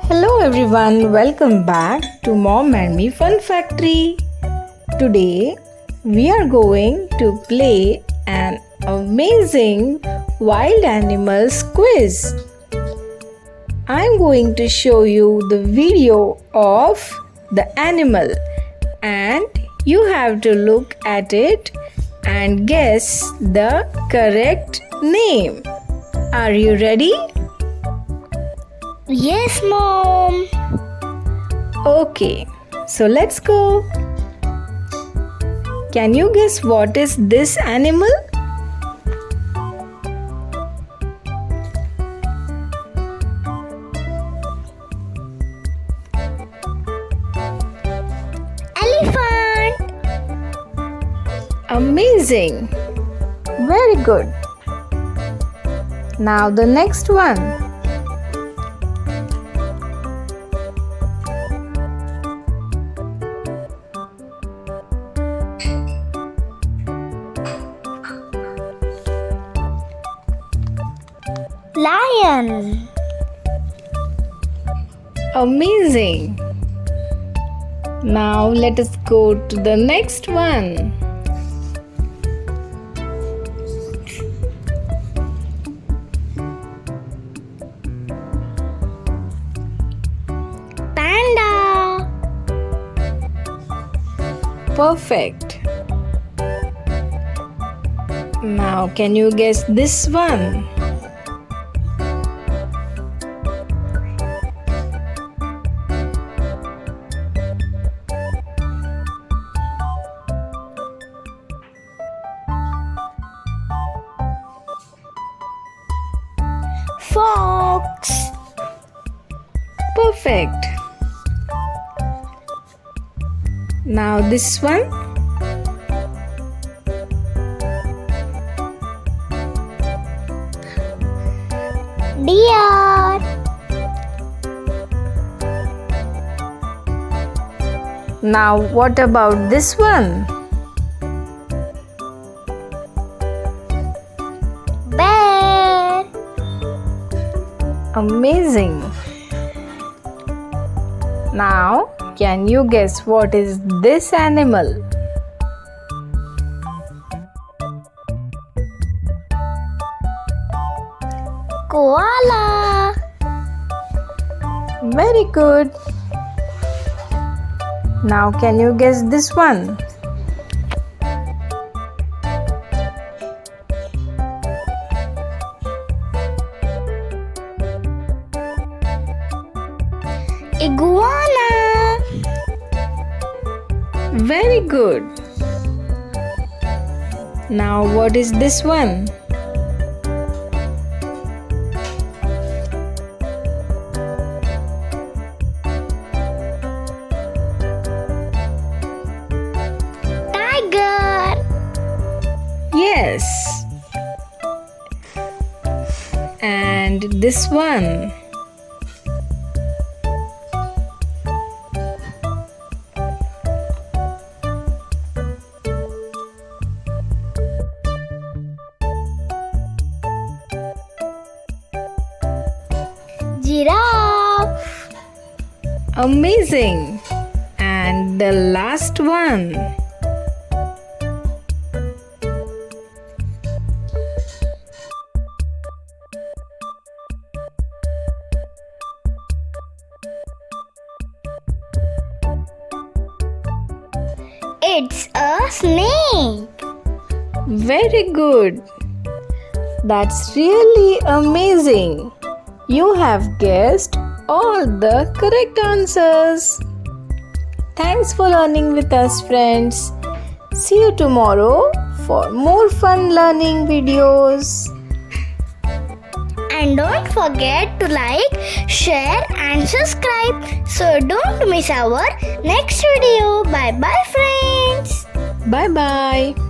Hello everyone, welcome back to Mom and Me Fun Factory. Today we are going to play an amazing wild animals quiz. I'm going to show you the video of the animal and you have to look at it and guess the correct name. Are you ready? Yes, Mom. Okay, so let's go. Can you guess what is this animal? Elephant. Amazing. Very good. Now the next one. Lion. Amazing. Now let us go to the next one. Panda. Perfect. Now can you guess this one? Fox. Perfect. Now this one. Deer. Now what about this one? Bear. Amazing. Now, can you guess what is this animal? Koala. Very good. Now, can you guess this one? Iguana. Very good. Now, what is this one? Tiger. Yes. And this one? Giraffe. Amazing. And the last one? It's a snake. Very good. That's really amazing. You have guessed all the correct answers. Thanks for learning with us, friends. See you tomorrow for more fun learning videos. And don't forget to like, share and subscribe so don't miss our next video. Bye bye friends. Bye bye.